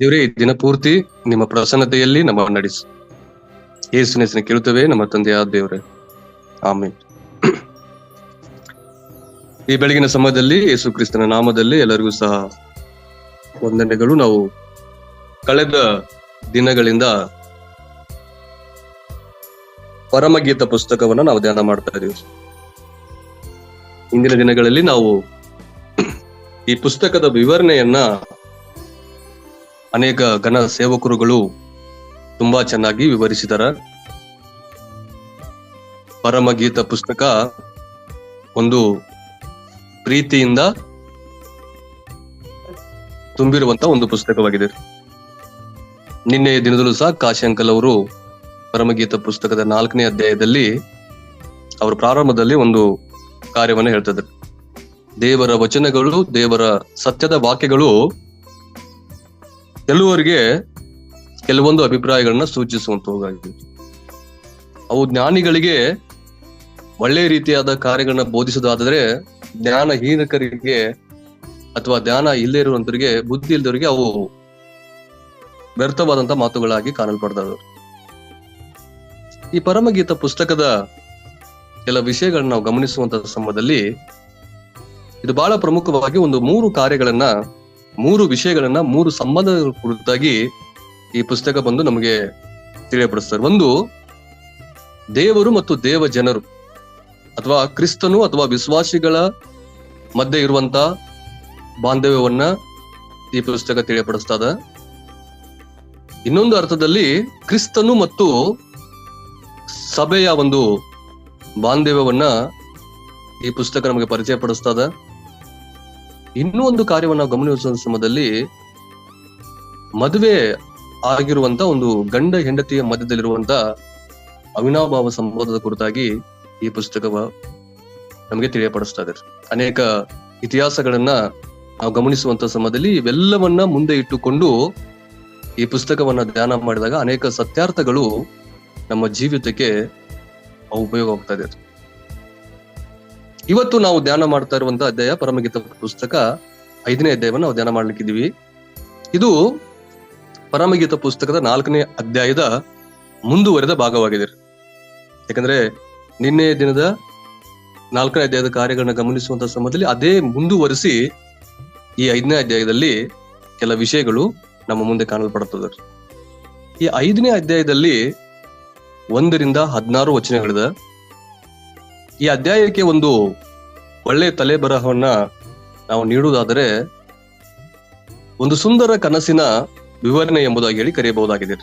ದೇವರೇ, ಈ ದಿನ ಪೂರ್ತಿ ನಿಮ್ಮ ಪ್ರಸನ್ನತೆಯಲ್ಲಿ ನಮ್ಮ ನಡೆಸು. ಯೇಸುವಿನ ಹೆಸರಿನ ಕೇಳುತ್ತೇವೆ ನಮ್ಮ ತಂದೆಯಾದ ದೇವರೇ, ಆಮೆನ್. ಈ ಬೆಳಗಿನ ಸಮಯದಲ್ಲಿ ಯೇಸು ಕ್ರಿಸ್ತನ ನಾಮದಲ್ಲಿ ಎಲ್ಲರಿಗೂ ಸಹ ವಂದನೆಗಳು. ನಾವು ಕಳೆದ ದಿನಗಳಿಂದ ಪರಮಗೀತ ಪುಸ್ತಕವನ್ನ ನಾವು ಧ್ಯಾನ ಮಾಡ್ತಾ ಇದೀವಿ. ಇಂದಿನ ದಿನಗಳಲ್ಲಿ ನಾವು ಈ ಪುಸ್ತಕದ ವಿವರಣೆಯನ್ನ ಅನೇಕ ಘನ ಸೇವಕರುಗಳು ತುಂಬಾ ಚೆನ್ನಾಗಿ ವಿವರಿಸಿದಾರ. ಪರಮಗೀತ ಪುಸ್ತಕ ಒಂದು ಪ್ರೀತಿಯಿಂದ ತುಂಬಿರುವಂತ ಒಂದು ಪುಸ್ತಕವಾಗಿದೆ. ನಿನ್ನೆ ದಿನದಲ್ಲೂ ಸಹ ಕಾಶಿ ಅಂಕಲ್ ಅವರು ಪರಮಗೀತ ಪುಸ್ತಕದ 4ನೇ ಅಧ್ಯಾಯದಲ್ಲಿ ಅವರು ಪ್ರಾರಂಭದಲ್ಲಿ ಒಂದು ಕಾರ್ಯವನ್ನು ಹೇಳ್ತಿದ್ರು. ದೇವರ ವಚನಗಳು, ದೇವರ ಸತ್ಯದ ವಾಕ್ಯಗಳು ಕೆಲವರಿಗೆ ಕೆಲವೊಂದು ಅಭಿಪ್ರಾಯಗಳನ್ನ ಸೂಚಿಸುವಂತವಾಗಿದೆ. ಅವು ಜ್ಞಾನಿಗಳಿಗೆ ಒಳ್ಳೆ ರೀತಿಯಾದ ಕಾರ್ಯಗಳನ್ನ ಬೋಧಿಸೋದಾದ್ರೆ, ಜ್ಞಾನಹೀನಕರಿಗೆ ಅಥವಾ ಜ್ಞಾನ ಇಲ್ಲೇ ಇರುವಂತರಿಗೆ, ಬುದ್ಧಿ ಇಲ್ದವರಿಗೆ ಅವು ವ್ಯರ್ಥವಾದಂತ ಮಾತುಗಳಾಗಿ ಕಾಣಲ್ಪಡ್ತವೆ. ಈ ಪರಮಗೀತ ಪುಸ್ತಕದ ಕೆಲ ವಿಷಯಗಳನ್ನ ನಾವು ಗಮನಿಸುವಂತ ಸಮಯದಲ್ಲಿ ಇದು ಬಹಳ ಪ್ರಮುಖವಾಗಿ ಒಂದು 3 ಕಾರ್ಯಗಳನ್ನ, 3 ವಿಷಯಗಳನ್ನ, 3 ಸಂಬಂಧಗಳ ಕುರಿತಾಗಿ ಈ ಪುಸ್ತಕ ಬಂದು ನಮಗೆ ತಿಳಿಯಪಡಿಸ್ತಾರೆ. ಒಂದು, ದೇವರು ಮತ್ತು ದೇವ ಜನರು ಅಥವಾ ಕ್ರಿಸ್ತನು ಅಥವಾ ವಿಶ್ವಾಸಿಗಳ ಮಧ್ಯೆ ಇರುವಂತ ಬಾಂಧವ್ಯವನ್ನ ಈ ಪುಸ್ತಕ ತಿಳಿಯಪಡಿಸ್ತದ. ಇನ್ನೊಂದು ಅರ್ಥದಲ್ಲಿ ಕ್ರಿಸ್ತನು ಮತ್ತು ಸಭೆಯ ಒಂದು ಬಾಂಧವ್ಯವನ್ನ ಈ ಪುಸ್ತಕ ನಮಗೆ ಪರಿಚಯ ಪಡಿಸ್ತದ. ಇನ್ನೂ ಒಂದು ಕಾರ್ಯವನ್ನು ನಾವು ಗಮನಿಸುವ ಸಮಯದಲ್ಲಿ ಮದುವೆ ಆಗಿರುವಂತ ಒಂದು ಗಂಡ ಹೆಂಡತಿಯ ಮಧ್ಯದಲ್ಲಿರುವಂತ ಅವಿನಾಭಾವ ಸಂಬಂಧದ ಕುರಿತಾಗಿ ಈ ಪುಸ್ತಕವ ನಮಗೆ ತಿಳಿಯಪಡಿಸ್ತಾ ಇದೆ. ಅನೇಕ ಇತಿಹಾಸಗಳನ್ನ ನಾವು ಗಮನಿಸುವಂತ ಸಮಯದಲ್ಲಿ ಇವೆಲ್ಲವನ್ನ ಮುಂದೆ ಇಟ್ಟುಕೊಂಡು ಈ ಪುಸ್ತಕವನ್ನ ಧ್ಯಾನ ಮಾಡಿದಾಗ ಅನೇಕ ಸತ್ಯಾರ್ಥಗಳು ನಮ್ಮ ಜೀವಿತಕ್ಕೆ ಉಪಯೋಗ ಆಗ್ತಾ ಇದೆ. ಇವತ್ತು ನಾವು ಧ್ಯಾನ ಮಾಡ್ತಾ ಇರುವಂತ ಅಧ್ಯಾಯ ಪರಮಗೀತ ಪುಸ್ತಕ 5ನೇ ಅಧ್ಯಾಯವನ್ನು ನಾವು ಧ್ಯಾನ ಮಾಡ್ಲಿಕ್ಕಿದೀವಿ. ಇದು ಪರಮಗೀತ ಪುಸ್ತಕದ 4ನೇ ಅಧ್ಯಾಯದ ಮುಂದುವರೆದ ಭಾಗವಾಗಿದೆ. ಯಾಕಂದ್ರೆ ನಿನ್ನೆ ದಿನದ 4ನೇ ಅಧ್ಯಾಯದ ಕಾರ್ಯಗಳನ್ನ ಗಮನಿಸುವಂತ ಸಮಯದಲ್ಲಿ ಅದೇ ಮುಂದುವರಿಸಿ ಈ 5ನೇ ಅಧ್ಯಾಯದಲ್ಲಿ ಕೆಲ ವಿಷಯಗಳು ನಮ್ಮ ಮುಂದೆ ಕಾಣಲ್ಪಡುತ್ತದೆ. ಈ 5ನೇ ಅಧ್ಯಾಯದಲ್ಲಿ 1ರಿಂದ 16 ವಚನಗಳಿದೆ. ಈ ಅಧ್ಯಾಯಕ್ಕೆ ಒಂದು ಒಳ್ಳೆ ತಲೆ ಬರಹವನ್ನ ನಾವು ನೀಡುವುದಾದರೆ ಒಂದು ಸುಂದರ ಕನಸಿನ ವಿವರಣೆ ಎಂಬುದಾಗಿ ಹೇಳಿ ಕರೆಯಬಹುದಾಗಿದೆ.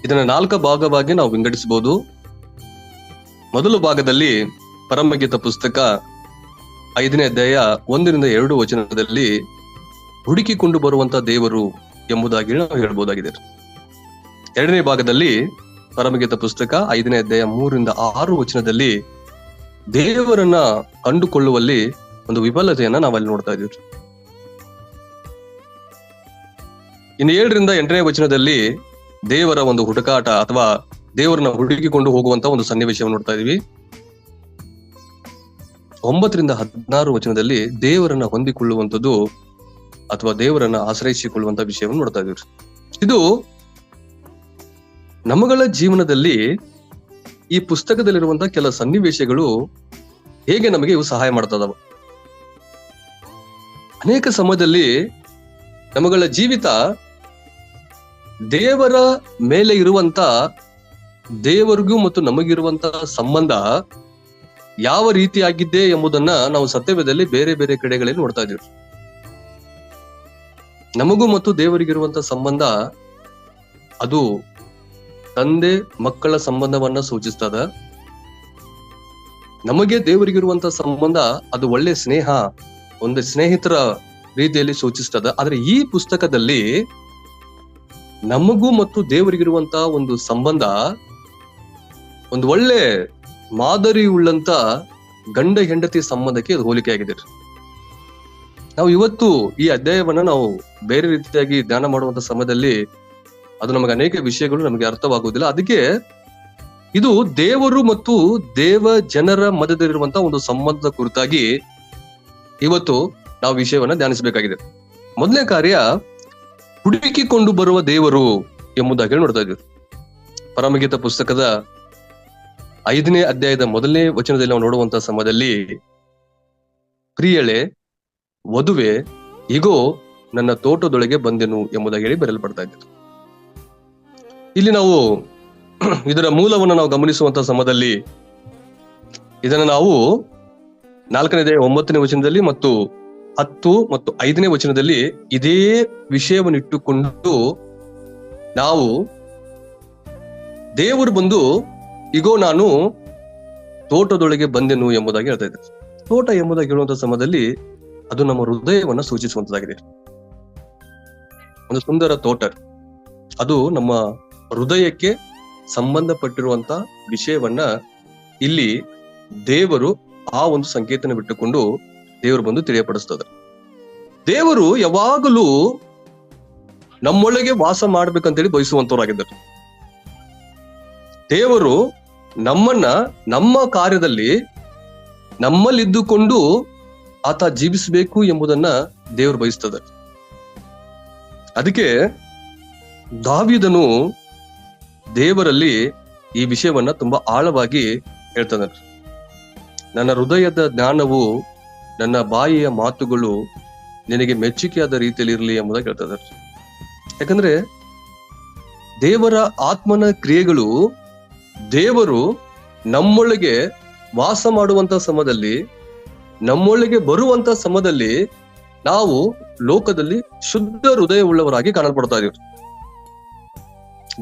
ಇದನ್ನ 4 ಭಾಗವಾಗಿ ನಾವು ವಿಂಗಡಿಸಬಹುದು. ಮೊದಲ ಭಾಗದಲ್ಲಿ ಪರಮಗೀತ ಪುಸ್ತಕ 5ನೇ ಅಧ್ಯಾಯ 1ರಿಂದ 2 ವಚನದಲ್ಲಿ ಹುಡುಕಿಕೊಂಡು ಬರುವಂತ ದೇವರು ಎಂಬುದಾಗಿ ನಾವು ಹೇಳಬಹುದಾಗಿದೆ. 2ನೇ ಭಾಗದಲ್ಲಿ ಪರಮಗೀತ ಪುಸ್ತಕ 5ನೇ ಅಧ್ಯಾಯ 3ರಿಂದ 6 ವಚನದಲ್ಲಿ ದೇವರನ್ನ ಕಂಡುಕೊಳ್ಳುವಲ್ಲಿ ಒಂದು ವಿಫಲತೆಯನ್ನ ನಾವಲ್ಲಿ ನೋಡ್ತಾ ಇದೀವಿ. ಇನ್ನು 7ರಿಂದ 8ನೇ ವಚನದಲ್ಲಿ ದೇವರ ಒಂದು ಹುಡುಕಾಟ ಅಥವಾ ದೇವರನ್ನ ಹುಡುಕಿಕೊಂಡು ಹೋಗುವಂತ ಒಂದು ಸನ್ನಿವೇಶವನ್ನು ನೋಡ್ತಾ ಇದೀವಿ. 9ರಿಂದ 16 ವಚನದಲ್ಲಿ ದೇವರನ್ನ ಹೊಂದಿಕೊಳ್ಳುವಂಥದ್ದು ಅಥವಾ ದೇವರನ್ನ ಆಶ್ರಯಿಸಿಕೊಳ್ಳುವಂತ ವಿಷಯವನ್ನು ನೋಡ್ತಾ ಇದೀವಿ. ಇದು ನಮ್ಮಗಳ ಜೀವನದಲ್ಲಿ ಈ ಪುಸ್ತಕದಲ್ಲಿರುವಂತಹ ಕೆಲ ಸನ್ನಿವೇಶಗಳು ಹೇಗೆ ನಮಗೆ ಇವು ಸಹಾಯ ಮಾಡ್ತದವ. ಅನೇಕ ಸಮಯದಲ್ಲಿ ನಮ್ಮಗಳ ಜೀವಿತ ದೇವರ ಮೇಲೆ ಇರುವಂತ, ದೇವರಿಗೂ ಮತ್ತು ನಮಗಿರುವಂತ ಸಂಬಂಧ ಯಾವ ರೀತಿಯಾಗಿದ್ದೆ ಎಂಬುದನ್ನ ನಾವು ಸತ್ಯವೇದದಲ್ಲಿ ಬೇರೆ ಬೇರೆ ಕಡೆಗಳಲ್ಲಿ ನೋಡ್ತಾ ಇದೀವಿ. ನಮಗೂ ಮತ್ತು ದೇವರಿಗಿರುವಂತ ಸಂಬಂಧ ಅದು ತಂದೆ ಮಕ್ಕಳ ಸಂಬಂಧವನ್ನ ಸೂಚಿಸ್ತದ. ನಮಗೆ ದೇವರಿಗಿರುವಂತ ಸಂಬಂಧ ಅದು ಒಳ್ಳೆ ಸ್ನೇಹ, ಒಂದು ಸ್ನೇಹಿತರ ರೀತಿಯಲ್ಲಿ ಸೂಚಿಸ್ತದ. ಆದ್ರೆ ಈ ಪುಸ್ತಕದಲ್ಲಿ ನಮಗೂ ಮತ್ತು ದೇವರಿಗಿರುವಂತ ಒಂದು ಸಂಬಂಧ ಒಂದು ಒಳ್ಳೆ ಮಾದರಿ ಉಳ್ಳಂತ ಗಂಡ ಹೆಂಡತಿ ಸಂಬಂಧಕ್ಕೆ ಅದು ಹೋಲಿಕೆ ಆಗಿದೆ. ನಾವು ಇವತ್ತು ಈ ಅಧ್ಯಾಯವನ್ನ ನಾವು ಬೇರೆ ರೀತಿಯಾಗಿ ಧ್ಯಾನ ಮಾಡುವಂತ ಸಮಯದಲ್ಲಿ ಅದು ನಮಗೆ ಅನೇಕ ವಿಷಯಗಳು ನಮಗೆ ಅರ್ಥವಾಗುವುದಿಲ್ಲ. ಅದಕ್ಕೆ ಇದು ದೇವರು ಮತ್ತು ದೇವ ಜನರ ಮಧ್ಯದಲ್ಲಿರುವಂತಹ ಒಂದು ಸಂಬಂಧದ ಕುರಿತಾಗಿ ಇವತ್ತು ನಾವು ವಿಷಯವನ್ನ ಧ್ಯಾನಿಸಬೇಕಾಗಿದೆ. ಮೊದಲನೇ ಕಾರ್ಯ, ಹುಡುಕಿಕೊಂಡು ಬರುವ ದೇವರು ಎಂಬುದಾಗಿ ನೋಡ್ತಾ ಇದ್ದೀವಿ. ಪರಮಗೀತ ಪುಸ್ತಕದ 5ನೇ ಅಧ್ಯಾಯದ 1ನೇ ವಚನದಲ್ಲಿ ನಾವು ನೋಡುವಂತಹ ಸಮಯದಲ್ಲಿ, ಪ್ರಿಯಳೇ, ವಧುವೆ, ಇಗೋ ನನ್ನ ತೋಟದೊಳಗೆ ಬಂದೆನು ಎಂಬುದಾಗಿ ಹೇಳಿ ಬರೆಯಲ್ಪಡ್ತಾ ಇದ್ದಾರೆ. ಇಲ್ಲಿ ನಾವು ಇದರ ಮೂಲವನ್ನು ನಾವು ಗಮನಿಸುವಂತಹ ಸಮಯದಲ್ಲಿ ಇದನ್ನು ನಾವು 4ನೇ ಅಧ್ಯಾಯ 9ನೇ ವಚನದಲ್ಲಿ ಮತ್ತು 10 ಮತ್ತು 5ನೇ ವಚನದಲ್ಲಿ ಇದೇ ವಿಷಯವನ್ನು ಇಟ್ಟುಕೊಂಡು ನಾವು ದೇವರು ಬಂದು ಇಗೋ ನಾನು ತೋಟದೊಳಗೆ ಬಂದೆನು ಎಂಬುದಾಗಿ ಹೇಳ್ತಾ ಇದ್ದಾರೆ. ತೋಟ ಎಂಬುದಾಗಿ ಹೇಳುವಂತಹ ಸಮಯದಲ್ಲಿ ಅದು ನಮ್ಮ ಹೃದಯವನ್ನ ಸೂಚಿಸುವಂತದ್ದಾಗಿದೆ. ಒಂದು ಸುಂದರ ತೋಟ, ಅದು ನಮ್ಮ ಹೃದಯಕ್ಕೆ ಸಂಬಂಧಪಟ್ಟಿರುವಂತ ವಿಷಯವನ್ನ ಇಲ್ಲಿ ದೇವರು ಆ ಒಂದು ಸಂಕೇತನ ಬಿಟ್ಟುಕೊಂಡು ದೇವರು ಬಂದು ತಿಳಿಯಪಡಿಸ್ತದೆ. ದೇವರು ಯಾವಾಗಲೂ ನಮ್ಮೊಳಗೆ ವಾಸ ಮಾಡ್ಬೇಕಂತೇಳಿ ಬಯಸುವಂತವರಾಗಿದ್ದಾರೆ. ದೇವರು ನಮ್ಮನ್ನ ನಮ್ಮ ಕಾರ್ಯದಲ್ಲಿ ನಮ್ಮಲ್ಲಿದ್ದುಕೊಂಡು ಆತ ಜೀವಿಸಬೇಕು ಎಂಬುದನ್ನ ದೇವರು ಬಯಸ್ತದೆ. ಅದಕ್ಕೆ ದಾವೀದನು ದೇವರಲ್ಲಿ ಈ ವಿಷಯವನ್ನ ತುಂಬಾ ಆಳವಾಗಿ ಹೇಳ್ತಾನೆ. ನನ್ನ ಹೃದಯದ ಜ್ಞಾನವು, ನನ್ನ ಬಾಯಿಯ ಮಾತುಗಳು ನಿನಗೆ ಮೆಚ್ಚುಗೆಯಾದ ರೀತಿಯಲ್ಲಿ ಇರಲಿ ಎಂಬುದಾಗಿ ಹೇಳ್ತಾರೆ. ಯಾಕಂದ್ರೆ ದೇವರ ಆತ್ಮನ ಕ್ರಿಯೆಗಳು, ದೇವರು ನಮ್ಮೊಳಗೆ ವಾಸ ಮಾಡುವಂತ ಸಮಯದಲ್ಲಿ, ನಮ್ಮೊಳಗೆ ಬರುವಂತ ಸಮಯದಲ್ಲಿ ನಾವು ಲೋಕದಲ್ಲಿ ಶುದ್ಧ ಹೃದಯವುಳ್ಳವರಾಗಿ ಕಾಣಲ್ಪಡ್ತಾ ಇದೀವಿ.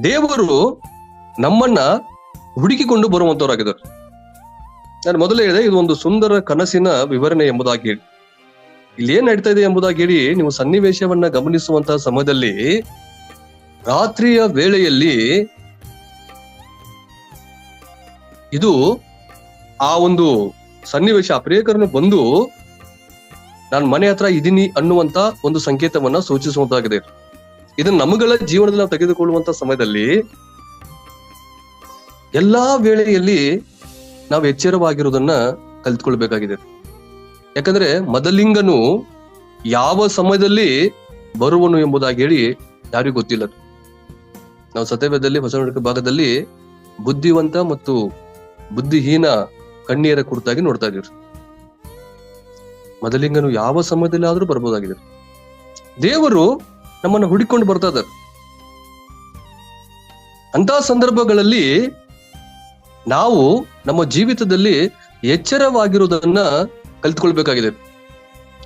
ದೇವರು ನಮ್ಮನ್ನ ಹುಡುಕಿಕೊಂಡು ಬರುವಂತವರಾಗಿದ್ದಾರೆ. ನಾನು ಮೊದಲೇ ಹೇಳಿದೆ, ಇದು ಒಂದು ಸುಂದರ ಕನಸಿನ ವಿವರಣೆ ಎಂಬುದಾಗಿ ಹೇಳಿ. ಇಲ್ಲಿ ಏನ್ ನಡೀತಾ ಇದೆ ಎಂಬುದಾಗಿ ಹೇಳಿ ನೀವು ಸನ್ನಿವೇಶವನ್ನ ಗಮನಿಸುವಂತಹ ಸಮಯದಲ್ಲಿ, ರಾತ್ರಿಯ ವೇಳೆಯಲ್ಲಿ ಇದು ಆ ಒಂದು ಸನ್ನಿವೇಶ, ಆ ಪ್ರಿಯಕರನು ಬಂದು ನಾನು ಮನೆ ಹತ್ರ ಇದೀನಿ ಅನ್ನುವಂತ ಒಂದು ಸಂಕೇತವನ್ನ ಸೂಚಿಸುವಂತಾಗಿದೆ. ಇದನ್ನ ನಮಗಳ ಜೀವನದಲ್ಲಿ ನಾವು ತೆಗೆದುಕೊಳ್ಳುವಂತ ಸಮಯದಲ್ಲಿ ಎಲ್ಲಾ ವೇಳೆಯಲ್ಲಿ ನಾವು ಎಚ್ಚರವಾಗಿರುವುದನ್ನ ಕಲಿತ್ಕೊಳ್ಬೇಕಾಗಿದೆ. ಯಾಕಂದ್ರೆ ಮದಲಿಂಗನು ಯಾವ ಸಮಯದಲ್ಲಿ ಬರುವನು ಎಂಬುದಾಗಿ ಹೇಳಿ ಯಾರಿಗೂ ಗೊತ್ತಿಲ್ಲ. ನಾವು ಸತ್ಯವೇದದಲ್ಲಿ ಹೊಸ ಭಾಗದಲ್ಲಿ ಬುದ್ಧಿವಂತ ಮತ್ತು ಬುದ್ಧಿಹೀನ ಕಣ್ಣಿಯರ ಕುರಿತಾಗಿ ನೋಡ್ತಾ ಇದೀವಿ. ಮದಲಿಂಗನು ಯಾವ ಸಮಯದಲ್ಲಿ ಆದ್ರೂ ಬರ್ಬೋದಾಗಿದೆ. ದೇವರು ನಮ್ಮನ್ನು ಹುಡುಕೊಂಡು ಬರ್ತಾ ಇದ್ದಾರೆ. ಅಂತ ಸಂದರ್ಭಗಳಲ್ಲಿ ನಾವು ನಮ್ಮ ಜೀವಿತದಲ್ಲಿ ಎಚ್ಚರವಾಗಿರುವುದನ್ನ ಕಲಿತ್ಕೊಳ್ಬೇಕಾಗಿದೆ.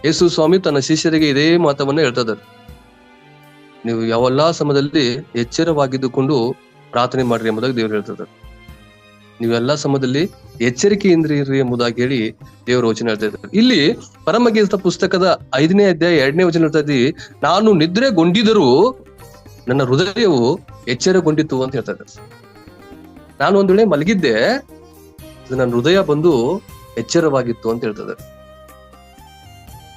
ಯೇಸು ಸ್ವಾಮಿ ತನ್ನ ಶಿಷ್ಯರಿಗೆ ಇದೇ ಮಾತವನ್ನ ಹೇಳ್ತಾ ಇದ್ದಾರೆ. ನೀವು ಯಾವೆಲ್ಲಾ ಸಮಯದಲ್ಲಿ ಎಚ್ಚರವಾಗಿದ್ದುಕೊಂಡು ಪ್ರಾರ್ಥನೆ ಮಾಡ್ರಿ ಎಂಬುದಾಗಿ ದೇವರು ಹೇಳ್ತಾ ಇದ್ದಾರೆ. ನೀವೆಲ್ಲಾ ಸಮಯದಲ್ಲಿ ಎಚ್ಚರಿಕೆಯಿಂದ ಇರ್ರಿ ಎಂಬುದಾಗಿ ಹೇಳಿ ದೇವರು ವಚನ ಹೇಳ್ತಾ ಇದ್ದಾರೆ. ಇಲ್ಲಿ ಪರಮಗೀತ ಪುಸ್ತಕದ 5ನೇ ಅಧ್ಯಾಯ 2ನೇ ವಚನ ಹೇಳ್ತಾ ಇದ್ದೀವಿ, ನಾನು ನಿದ್ರೆಗೊಂಡಿದ್ದರೂ ನನ್ನ ಹೃದಯವು ಎಚ್ಚರಗೊಂಡಿತ್ತು ಅಂತ ಹೇಳ್ತಾ ಇದ್ದಾರೆ. ನಾನು ಒಂದ್ ವೇಳೆ ಮಲಗಿದ್ದೆ, ನನ್ನ ಹೃದಯ ಬಂದು ಎಚ್ಚರವಾಗಿತ್ತು ಅಂತ ಹೇಳ್ತಾ ಇದ್ದಾರೆ.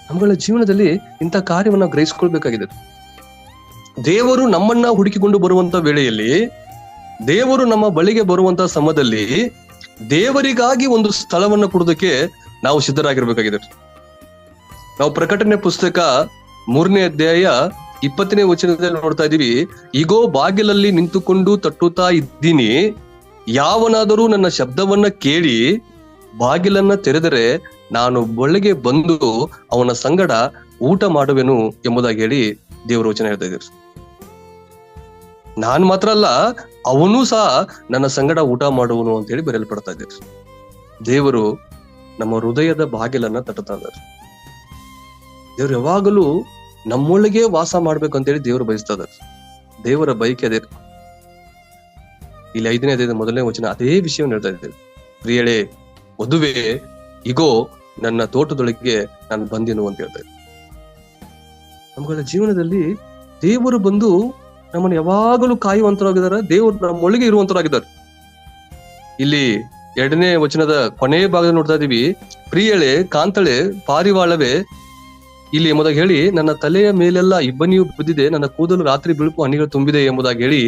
ನಮ್ಮಗಳ ಜೀವನದಲ್ಲಿ ಇಂಥ ಕಾರ್ಯವನ್ನ ಗ್ರಹಿಸ್ಕೊಳ್ಬೇಕಾಗಿದೆ. ದೇವರು ನಮ್ಮನ್ನ ಹುಡುಕಿಕೊಂಡು ಬರುವಂತ ವೇಳೆಯಲ್ಲಿ, ದೇವರು ನಮ್ಮ ಬಳಿಗೆ ಬರುವಂತ ಸಮಯದಲ್ಲಿ ದೇವರಿಗಾಗಿ ಒಂದು ಸ್ಥಳವನ್ನ ಕೊಡೋದಕ್ಕೆ ನಾವು ಸಿದ್ಧರಾಗಿರ್ಬೇಕಾಗಿದೆ. ನಾವು ಪ್ರಕಟಣೆ ಪುಸ್ತಕ 3ನೇ ಅಧ್ಯಾಯ 20ನೇ ವಚನದಲ್ಲಿ ನೋಡ್ತಾ ಇದೀವಿ, ಇಗೋ ಬಾಗಿಲಲ್ಲಿ ನಿಂತುಕೊಂಡು ತಟ್ಟುತ್ತಾ ಇದ್ದೀನಿ, ಯಾವನಾದರೂ ನನ್ನ ಶಬ್ದವನ್ನ ಕೇಳಿ ಬಾಗಿಲನ್ನ ತೆರೆದರೆ ನಾನು ಒಳಗೆ ಬಂದು ಅವನ ಸಂಗಡ ಊಟ ಮಾಡುವೆನು ಎಂಬುದಾಗಿ ಹೇಳಿ ದೇವರ ವಚನ ಹೇಳ್ತಾ ಇದ್ದೀರಿ. ನಾನ್ ಮಾತ್ರ ಅಲ್ಲ, ಅವನು ಸಹ ನನ್ನ ಸಂಗಡ ಊಟ ಮಾಡುವನು ಅಂತ ಹೇಳಿ ಬರೆಯಲ್ಪಡ್ತಾ ಇದ್ದೀರಿ. ದೇವರು ನಮ್ಮ ಹೃದಯದ ಬಾಗಿಲನ್ನ ತಟ್ಟುತ್ತಾ ಇದ್ದಾರೆ. ದೇವ್ರು ಯಾವಾಗಲೂ ನಮ್ಮೊಳಗೆ ವಾಸ ಮಾಡ್ಬೇಕಂತೇಳಿ ದೇವರು ಬಯಸ್ತಾ ಇದ್ದಾರೆ. ದೇವರ ಬಯಕೆ ಅದೇ. ಇಲ್ಲಿ 5ನೇ ಅಧ್ಯಾಯದ 1ನೇ ವಚನ ಅದೇ ವಿಷಯವನ್ನು ಹೇಳ್ತಾ ಇದ್ದೇವೆ. ಪ್ರಿಯಳೇ, ವಧುವೆ, ಇಗೋ ನನ್ನ ತೋಟದೊಳಗೆ ನಾನು ಬಂದೆನು ಅಂತ ಹೇಳ್ತಾ ಇದ್ದೆ. ನಮ್ಮಗಳ ಜೀವನದಲ್ಲಿ ದೇವರು ಬಂದು ನಮ್ಮನ್ನು ಯಾವಾಗಲೂ ಕಾಯುವಂತರಾಗಿದ್ದಾರೆ. ದೇವರು ನಮ್ಮೊಳಗೆ ಇರುವಂತರಾಗಿದ್ದಾರೆ. ಇಲ್ಲಿ 2ನೇ ವಚನದ ಕೊನೆಯ ಭಾಗದಲ್ಲಿ ನೋಡ್ತಾ ಇದೀವಿ, ಪ್ರಿಯಳೆ, ಕಾಂತಳೆ, ಪಾರಿವಾಳವೇ ಇಲ್ಲಿ ಎಂಬುದಾಗಿ ಹೇಳಿ, ನನ್ನ ತಲೆಯ ಮೇಲೆಲ್ಲ ಇಬ್ಬನಿಯು ಬಿದ್ದಿದೆ, ನನ್ನ ಕೂದಲು ರಾತ್ರಿ ಬಿಳುಪು ಹನಿಗಳು ತುಂಬಿದೆ ಎಂಬುದಾಗಿ ಹೇಳಿ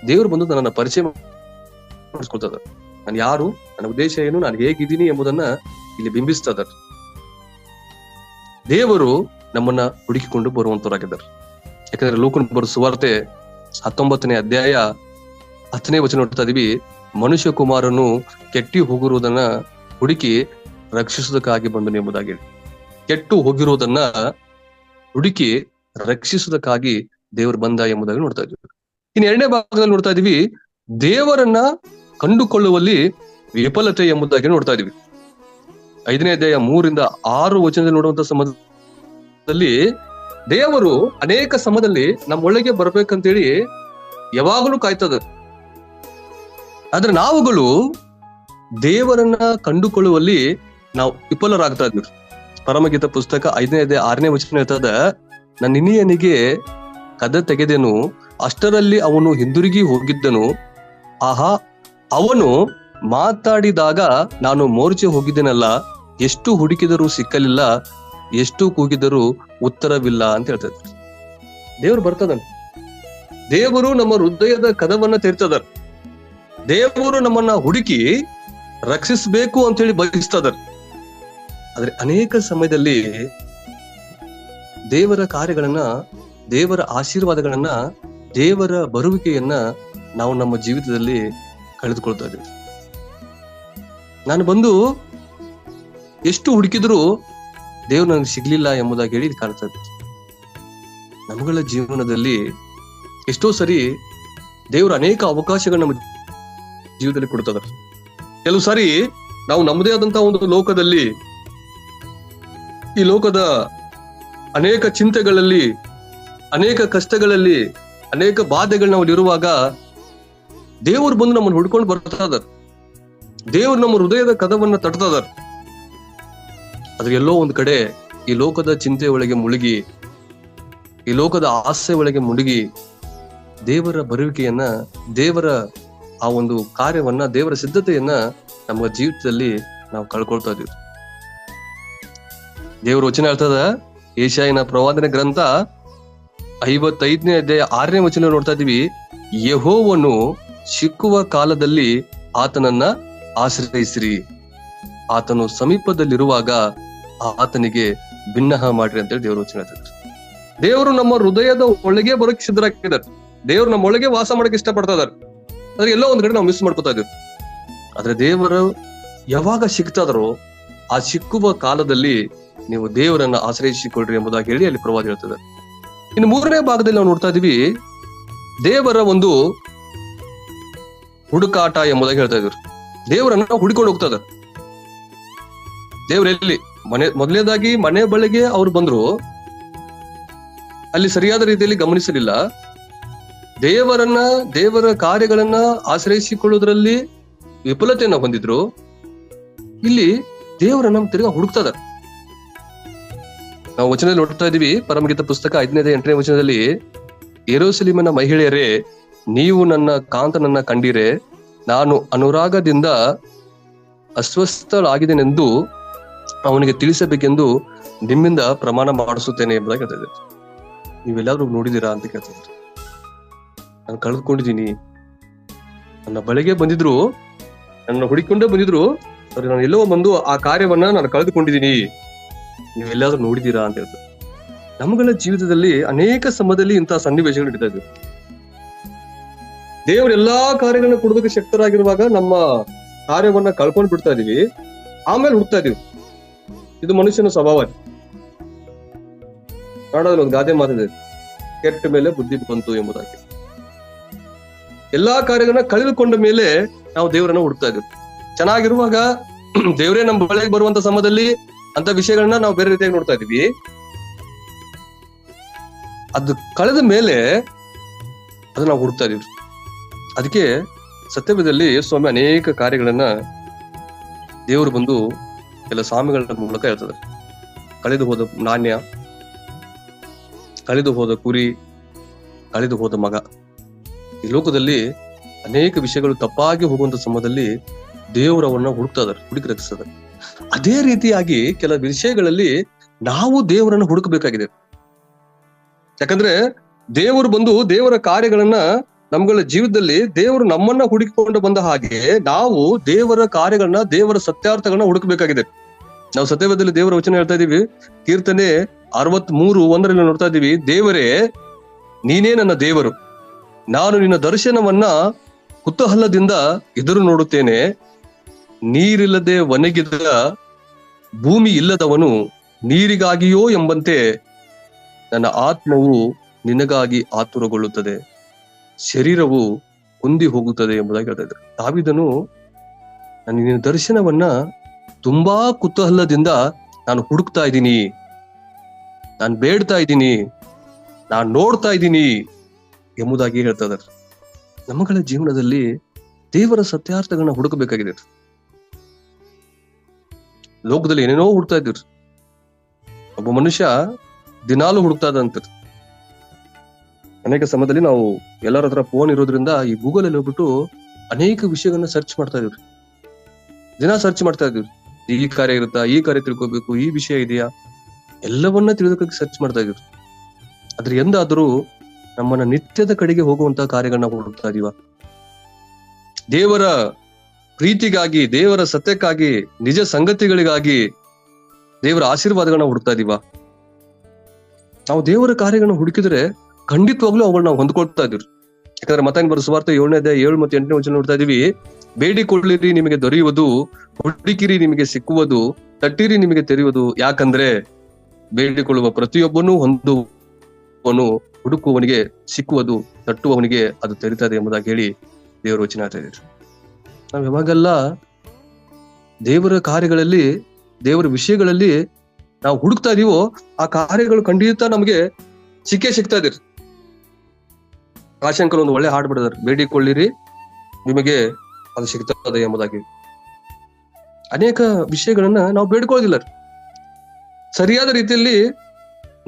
ದೇವರು ಬಂದು ನನ್ನ ಪರಿಚಯ ಮಾಡಿಸ್ಕೊಳ್ತಾ ಇದ್ದಾರೆ. ನಾನು ಯಾರು, ನನ್ನ ಉದ್ದೇಶ ಏನು, ನಾನು ಹೇಗಿದ್ದೀನಿ ಎಂಬುದನ್ನ ಇಲ್ಲಿ ಬಿಂಬಿಸ್ತಾ ಇದ್ದಾರೆ. ದೇವರು ನಮ್ಮನ್ನ ಹುಡುಕಿಕೊಂಡು ಬರುವಂತವರಾಗಿದ್ದಾರೆ. ಯಾಕಂದ್ರೆ ಲೂಕನ ಬರೋ ಸುವಾರ್ತೆ 19ನೇ ಅಧ್ಯಾಯ 10ನೇ ವಚನ ನೋಡ್ತಾ ಇದೀವಿ. ಮನುಷ್ಯ ಕುಮಾರನು ಕೆಟ್ಟಿ ಹೋಗಿರುವುದನ್ನ ಹುಡುಕಿ ರಕ್ಷಿಸುವುದಕ್ಕಾಗಿ ಬಂದನು ಎಂಬುದಾಗಿ. ಕೆಟ್ಟು ಹೋಗಿರುವುದನ್ನ ಹುಡುಕಿ ರಕ್ಷಿಸುವುದಕ್ಕಾಗಿ ದೇವರು ಬಂದ ಎಂಬುದಾಗಿ ನೋಡ್ತಾ ಇದ್ವಿ. ಇನ್ನು 2ನೇ ಭಾಗದಲ್ಲಿ ನೋಡ್ತಾ ಇದೀವಿ, ದೇವರನ್ನ ಕಂಡುಕೊಳ್ಳುವಲ್ಲಿ ವಿಫಲತೆ ಎಂಬುದಾಗಿ ನೋಡ್ತಾ ಇದೀವಿ. 5ನೇ ಅಧ್ಯಾಯ 3ರಿಂದ 6 ವಚನದಲ್ಲಿ ನೋಡುವಂತ ಸಮಯದಲ್ಲಿ ದೇವರು ಅನೇಕ ಸಮಯದಲ್ಲಿ ನಮ್ಮೊಳಗೆ ಬರ್ಬೇಕಂತೇಳಿ ಯಾವಾಗಲೂ ಕಾಯ್ತದ. ಆದ್ರೆ ನಾವುಗಳು ದೇವರನ್ನ ಕಂಡುಕೊಳ್ಳುವಲ್ಲಿ ನಾವು ವಿಫಲರಾಗ್ತಾ ಇದ್ವಿ. ಪರಮಗೀತ ಪುಸ್ತಕ 5ನೇ ಅಧ್ಯಾಯ 6ನೇ ವಚನ ಹೇಳ್ತದ, ನನ್ನ ನಿನಿಯನಿಗೆ ಕದ ತೆಗೆದೆನು, ಅಷ್ಟರಲ್ಲಿ ಅವನು ಹಿಂದಿರುಗಿ ಹೋಗಿದ್ದನು. ಆಹಾ, ಅವನು ಮಾತಾಡಿದಾಗ ನಾನು ಮೋರ್ಚೆ ಹೋಗಿದ್ದೇನಲ್ಲ, ಎಷ್ಟು ಹುಡುಕಿದರೂ ಸಿಕ್ಕಲಿಲ್ಲ, ಎಷ್ಟು ಕೂಗಿದರೂ ಉತ್ತರವಿಲ್ಲ ಅಂತ ಹೇಳ್ತಾರೆ. ದೇವರು ಬರ್ತದ, ದೇವರು ನಮ್ಮ ಹೃದಯದ ಕದವನ್ನ ತೆರಿತದ, ದೇವರು ನಮ್ಮನ್ನ ಹುಡುಕಿ ರಕ್ಷಿಸಬೇಕು ಅಂತ ಹೇಳಿ ಬಯಸ್ತದ. ಆದ್ರೆ ಅನೇಕ ಸಮಯದಲ್ಲಿ ದೇವರ ಕಾರ್ಯಗಳನ್ನ, ದೇವರ ಆಶೀರ್ವಾದಗಳನ್ನ, ದೇವರ ಬರುವಿಕೆಯನ್ನ ನಾವು ನಮ್ಮ ಜೀವಿತದಲ್ಲಿ ಕಳೆದುಕೊಳ್ತಾ ಇದ್ದೀವಿ. ನಾನು ಬಂದು ಎಷ್ಟು ಹುಡುಕಿದ್ರು ದೇವ್ರು ನನಗೆ ಸಿಗ್ಲಿಲ್ಲ ಎಂಬುದಾಗಿ ಹೇಳಿ ಕಾಣ್ತಾ ಇದ್ದೆ. ನಮ್ಮಗಳ ಜೀವನದಲ್ಲಿ ಎಷ್ಟೋ ಸರಿ ದೇವರು ಅನೇಕ ಅವಕಾಶಗಳನ್ನ ನಮ್ಮ ಜೀವನದಲ್ಲಿ ಕೊಡ್ತದ. ಕೆಲವು ಸಾರಿ ನಾವು ನಮ್ಮದೇ ಆದಂತಹ ಒಂದು ಲೋಕದಲ್ಲಿ, ಈ ಲೋಕದ ಅನೇಕ ಚಿಂತೆಗಳಲ್ಲಿ, ಅನೇಕ ಕಷ್ಟಗಳಲ್ಲಿ, ಅನೇಕ ಬಾಧೆಗಳು ನಾವು ಇರುವಾಗ ದೇವರು ಬಂದು ನಮ್ಮನ್ನು ಹುಡ್ಕೊಂಡು ಬರ್ತಾ ಇದಾರೆ. ದೇವರು ನಮ್ಮ ಹೃದಯದ ಕದವನ್ನ ತಟ್ತಾ ಇದಾರೆ. ಆದ್ರೆ ಎಲ್ಲೋ ಒಂದ್ ಕಡೆ ಈ ಲೋಕದ ಚಿಂತೆ ಒಳಗೆ ಮುಳುಗಿ, ಈ ಲೋಕದ ಆಸೆ ಒಳಗೆ ಮುಳುಗಿ ದೇವರ ಬರುವಿಕೆಯನ್ನ, ದೇವರ ಆ ಒಂದು ಕಾರ್ಯವನ್ನ, ದೇವರ ಸಿದ್ಧತೆಯನ್ನ ನಮ್ಮ ಜೀವಿತದಲ್ಲಿ ನಾವು ಕಳ್ಕೊಳ್ತಾ ಇದೀವಿ. ದೇವರ ವಚನ ಹೇಳ್ತದ, ಯೆಶಾಯನ ಪ್ರವಾದನೆ ಗ್ರಂಥ 55ನೇ ಅಧ್ಯಾಯ 6ನೇ ವಚನ ನೋಡ್ತಾ ಇದೀವಿ, ಯೆಹೋವನು ಸಿಕ್ಕುವ ಕಾಲದಲ್ಲಿ ಆತನನ್ನ ಆಶ್ರಯಿಸಿರಿ, ಆತನು ಸಮೀಪದಲ್ಲಿರುವಾಗ ಆತನಿಗೆ ಭಿನ್ನಹ ಮಾಡ್ರಿ ಅಂತೇಳಿ ದೇವರು ವಚನ ಹೇಳ್ತಾರೆ. ದೇವರು ನಮ್ಮ ಹೃದಯದ ಒಳಗೆ ಬರೋಕೆ ಸಿದ್ಧರಾಗಿದ್ದಾರೆ. ದೇವರು ನಮ್ಮ ಒಳಗೆ ವಾಸ ಮಾಡಕ್ಕೆ ಇಷ್ಟಪಡ್ತಾ ಇದಾರೆ. ಆದ್ರೆ ಎಲ್ಲೋ ಒಂದ್ ಕಡೆ ನಾವು ಮಿಸ್ ಮಾಡ್ಕೊತಾ ಇದೀವಿ. ಆದ್ರೆ ದೇವರು ಯಾವಾಗ ಸಿಗ್ತಾದ್ರೋ ಆ ಸಿಕ್ಕುವ ಕಾಲದಲ್ಲಿ ನೀವು ದೇವರನ್ನ ಆಶ್ರಯಿಸಿಕೊಳ್ಳ್ರಿ ಎಂಬುದಾಗಿ ಹೇಳಿ ಅಲ್ಲಿ ಪ್ರವಾದ ಹೇಳ್ತದೆ. ಇನ್ನು 3ನೇ ಭಾಗದಲ್ಲಿ ನಾವು ನೋಡ್ತಾ ಇದೀವಿ, ದೇವರ ಒಂದು ಹುಡುಕಾಟ ಎಂಬುದಾಗಿ ಹೇಳ್ತಾ ಇದ್ರು. ದೇವರನ್ನ ಹುಡುಕೊಂಡು ಹೋಗ್ತಾ ಇದ್ದಾರೆ. ದೇವರೆಲ್ಲಿ ಮೊದಲನೇದಾಗಿ ಮನೆ ಬಳಿಗೆ ಅವ್ರು ಬಂದ್ರು, ಅಲ್ಲಿ ಸರಿಯಾದ ರೀತಿಯಲ್ಲಿ ಗಮನಿಸಲಿಲ್ಲ. ದೇವರನ್ನ, ದೇವರ ಕಾರ್ಯಗಳನ್ನ ಆಶ್ರಯಿಸಿಕೊಳ್ಳುವುದರಲ್ಲಿ ವಿಫಲತೆಯನ್ನ ಹೊಂದಿದ್ರು. ಇಲ್ಲಿ ದೇವರನ್ನ ತಿರ್ಗಾ ಹುಡುಕ್ತಾ ಇದ್ದಾರೆ. ನಾವು ವಚನದಲ್ಲಿ ನೋಡ್ತಾ ಇದೀವಿ, ಪರಮಗೀತ ಪುಸ್ತಕ 5ನೇ ಅಧ್ಯಾಯ 8ನೇ ವಚನದಲ್ಲಿ, ಯೆರೂಸಲೇಮಿನ ಮಹಿಳೆಯರೇ, ನೀವು ನನ್ನ ಕಾಂತನನ್ನ ಕಂಡಿರೆ, ನಾನು ಅನುರಾಗದಿಂದ ಅಸ್ವಸ್ಥಳಾಗಿದ್ದೇನೆಂದು ಅವನಿಗೆ ತಿಳಿಸಬೇಕೆಂದು ನಿಮ್ಮಿಂದ ಪ್ರಮಾಣ ಮಾಡಿಸುತ್ತೇನೆ ಎಂಬುದಾಗಿ ಹೇಳ್ತಾ ಇದ್ದಾರೆ. ನೀವೆಲ್ಲಾದ್ರೂ ನೋಡಿದೀರಾ ಅಂತ ಕೇಳ್ತಿದ್ರು. ನಾನು ಕಳೆದುಕೊಂಡಿದ್ದೀನಿ, ನನ್ನ ಬಳಿಗೆ ಬಂದಿದ್ರು, ನನ್ನ ಹುಡುಕೊಂಡೇ ಬಂದಿದ್ರು, ಅವ್ರಿಗೆ ನಾನು ಎಲ್ಲೋ ಬಂದು ಆ ಕಾರ್ಯವನ್ನ ನಾನು ಕಳೆದುಕೊಂಡಿದ್ದೀನಿ, ನೀವೆಲ್ಲಾದ್ರೂ ನೋಡಿದೀರಾ ಅಂತ ಹೇಳ್ತಾರೆ. ನಮ್ಮಗಳ ಜೀವಿತದಲ್ಲಿ ಅನೇಕ ಸಮಯದಲ್ಲಿ ಇಂತಹ ಸನ್ನಿವೇಶಗಳು ನಡೀತಾ ಇದ್ವಿ. ದೇವರು ಎಲ್ಲಾ ಕಾರ್ಯಗಳನ್ನ ಕೊಡೋದಕ್ಕೆ ಶಕ್ತರಾಗಿರುವಾಗ ನಮ್ಮ ಕಾರ್ಯವನ್ನ ಕಳ್ಕೊಂಡ್ ಬಿಡ್ತಾ ಇದೀವಿ, ಆಮೇಲೆ ಹುಡ್ತಾ ಇದೀವಿ. ಇದು ಮನುಷ್ಯನ ಸ್ವಭಾವ. ಕನ್ನಡದಲ್ಲಿ ಒಂದು ಗಾದೆ ಮಾತಿದೆ, ಕೆಟ್ಟ ಮೇಲೆ ಬುದ್ಧಿ ಬಂತು ಎಂಬುದಾಗಿ. ಎಲ್ಲಾ ಕಾರ್ಯಗಳನ್ನ ಕಳೆದುಕೊಂಡ ಮೇಲೆ ನಾವು ದೇವರನ್ನ ಹುಡ್ತಾ ಇದ್ವಿ. ಚೆನ್ನಾಗಿರುವಾಗ ದೇವರೇ ನಮ್ಮ ಬಳಿಗೆ ಬರುವಂತ ಸಮಯದಲ್ಲಿ ಅಂತ ವಿಷಯಗಳನ್ನ ನಾವು ಬೇರೆ ರೀತಿಯಾಗಿ ನೋಡ್ತಾ ಇದೀವಿ. ಅದು ಕಳೆದ ಮೇಲೆ ಅದನ್ನ ನಾವು ಹುಡ್ತಾ ಇದೀವಿ. ಅದಕ್ಕೆ ಸತ್ಯವೇದದಲ್ಲಿ ಸ್ವಾಮಿ ಅನೇಕ ಕಾರ್ಯಗಳನ್ನ ದೇವರು ಬಂದು ಕೆಲ ಸ್ವಾಮಿಗಳ ಮೂಲಕ ಹೇಳ್ತದೆ. ಕಳೆದು ಹೋದ ನಾಣ್ಯ, ಕಳೆದು ಹೋದ ಕುರಿ, ಕಳೆದು ಹೋದ ಮಗ. ಈ ಲೋಕದಲ್ಲಿ ಅನೇಕ ವಿಷಯಗಳು ತಪ್ಪಾಗಿ ಹೋಗುವಂತ ಸಮಯದಲ್ಲಿ ದೇವರವನ್ನ ಹುಡುಕಿ ರಕ್ಷಿಸ್ತಾರೆ. ಅದೇ ರೀತಿಯಾಗಿ ಕೆಲ ವಿಷಯಗಳಲ್ಲಿ ನಾವು ದೇವರನ್ನ ಹುಡುಕಬೇಕಾಗಿದೆ. ಯಾಕಂದ್ರೆ ದೇವರು ಬಂದು ದೇವರ ಕಾರ್ಯಗಳನ್ನ ನಮ್ಗಳ ಜೀವಿತದಲ್ಲಿ ದೇವರು ನಮ್ಮನ್ನ ಹುಡುಕಿಕೊಂಡು ಬಂದ ಹಾಗೆ ನಾವು ದೇವರ ಕಾರ್ಯಗಳನ್ನ, ದೇವರ ಸತ್ಯಾರ್ಥಗಳನ್ನ ಹುಡುಕಬೇಕಾಗಿದೆ. ನಾವು ಸತ್ಯವೇದದಲ್ಲಿ ದೇವರ ವಚನ ಹೇಳ್ತಾ ಇದೀವಿ. ಕೀರ್ತನೆ 63:1 ನೋಡ್ತಾ ಇದೀವಿ, ದೇವರೇ ನೀನೇ ನನ್ನ ದೇವರು, ನಾನು ನಿನ್ನ ದರ್ಶನವನ್ನ ಕುತೂಹಲದಿಂದ ಎದುರು ನೋಡುತ್ತೇನೆ. ನೀರಿಲ್ಲದೆ ಒಣಗಿದ ಭೂಮಿ ಇಲ್ಲದವನು ನೀರಿಗಾಗಿಯೋ ಎಂಬಂತೆ ನನ್ನ ಆತ್ಮವು ನಿನಗಾಗಿ ಆತುರಗೊಳ್ಳುತ್ತದೆ, ಶರೀರವು ಕುಂದಿ ಹೋಗುತ್ತದೆ ಎಂಬುದಾಗಿ ಹೇಳ್ತಾ ಇದ್ದಾರೆ. ದಾವೀದನು ನಾನು ನಿನ್ನ ದರ್ಶನವನ್ನ ತುಂಬಾ ಕುತೂಹಲದಿಂದ ನಾನು ಹುಡುಕ್ತಾ ಇದ್ದೀನಿ, ನಾನು ಬೇಡ್ತಾ ಇದ್ದೀನಿ, ನಾನು ನೋಡ್ತಾ ಇದ್ದೀನಿ ಎಂಬುದಾಗಿ ಹೇಳ್ತಾ ಇದ್ದಾರೆ. ನಮ್ಮಗಳ ಜೀವನದಲ್ಲಿ ದೇವರ ಸತ್ಯಾರ್ಥಗಳನ್ನ ಹುಡುಕಬೇಕಾಗಿದೆ. ಲೋಕದಲ್ಲಿ ಏನೇನೋ ಹುಡುಕ್ತಾ ಇದ್ದೀರಿ. ಒಬ್ಬ ಮನುಷ್ಯ ದಿನಾಲು ಹುಡುಕ್ತಾ ಇದ್ದಂತ. ಅನೇಕ ಸಮಯದಲ್ಲಿ ನಾವು ಎಲ್ಲರ ಹತ್ರ ಫೋನ್ ಇರೋದ್ರಿಂದ ಈ ಗೂಗಲ್ ಅಲ್ಲಿ ಹೋಗ್ಬಿಟ್ಟು ಅನೇಕ ವಿಷಯಗಳನ್ನ ಸರ್ಚ್ ಮಾಡ್ತಾ ಇದೀವಿ. ದಿನ ಸರ್ಚ್ ಮಾಡ್ತಾ ಇದೀವಿ. ಈ ಕಾರ್ಯ ಇರುತ್ತಾ, ಈ ಕಾರ್ಯ ತಿಳ್ಕೊಬೇಕು, ಈ ವಿಷಯ ಇದೆಯಾ, ಎಲ್ಲವನ್ನ ತಿಳಿದಕ್ಕೆ ಸರ್ಚ್ ಮಾಡ್ತಾ ಇದೀವಿ. ಆದ್ರೆ ಎಂದಾದ್ರೂ ನಮ್ಮನ್ನ ನಿತ್ಯದ ಕಡೆಗೆ ಹೋಗುವಂತಹ ಕಾರ್ಯಗಳನ್ನ ಹುಡುಕ್ತಾ ಇದೀವ? ದೇವರ ಪ್ರೀತಿಗಾಗಿ, ದೇವರ ಸತ್ಯಕ್ಕಾಗಿ, ನಿಜ ಸಂಗತಿಗಳಿಗಾಗಿ, ದೇವರ ಆಶೀರ್ವಾದಗಳನ್ನ ಹುಡುಕ್ತಾ ಇದೀವ? ನಾವು ದೇವರ ಕಾರ್ಯಗಳನ್ನ ಹುಡುಕಿದ್ರೆ ಖಂಡಿತವಾಗ್ಲೂ ಅವುಗಳನ್ನ ನಾವು ಹೊಂದ್ಕೊಳ್ತಾ ಇದೀವಿ. ಯಾಕಂದ್ರೆ ಮತ್ತಾಯನ ಬರೆದ ಸುವಾರ್ತೆ 7ನೇ ಅಧ್ಯಾಯ 7 ಮತ್ತು 8ನೇ ವಚನ ನೋಡ್ತಾ ಇದೀವಿ. ಬೇಡಿಕೊಳ್ಳಿರಿ ನಿಮಗೆ ದೊರೆಯುವುದು, ಹುಡುಕಿರಿ ನಿಮಗೆ ಸಿಕ್ಕುವುದು, ತಟ್ಟಿರಿ ನಿಮಗೆ ತೆರೆಯುವುದು. ಯಾಕಂದ್ರೆ ಬೇಡಿಕೊಳ್ಳುವ ಪ್ರತಿಯೊಬ್ಬನೂ ಹೊಂದುವನು, ಹುಡುಕುವವನಿಗೆ ಸಿಕ್ಕುವುದು, ತಟ್ಟುವವನಿಗೆ ಅದು ತೆರೀತದೆ ಎಂಬುದಾಗಿ ಹೇಳಿ ದೇವರ ವಚನ ಹೇಳ್ತಾ ಇದ್ದೀರಿ. ನಾವ್ ಯಾವಾಗೆಲ್ಲ ದೇವರ ಕಾರ್ಯಗಳಲ್ಲಿ, ದೇವರ ವಿಷಯಗಳಲ್ಲಿ ನಾವು ಹುಡುಕ್ತಾ ಇದೀವೋ ಆ ಕಾರ್ಯಗಳು ಖಂಡಿತ ನಮಗೆ ಸಿಗ್ತಾ ಇದೀರಿ. ಕಾಶಂಕಲ್ ಒಂದು ಒಳ್ಳೆ ಹಾಡು ಬಿಡಿದಾರೆ, ಬೇಡಿಕೊಳ್ಳಿರಿ ನಿಮಗೆ ಅದು ಸಿಗ್ತದೆ ಎಂಬುದಾಗಿ. ಅನೇಕ ವಿಷಯಗಳನ್ನ ನಾವು ಬೇಡ್ಕೊಳ್ಳೋದಿಲ್ಲ, ಸರಿಯಾದ ರೀತಿಯಲ್ಲಿ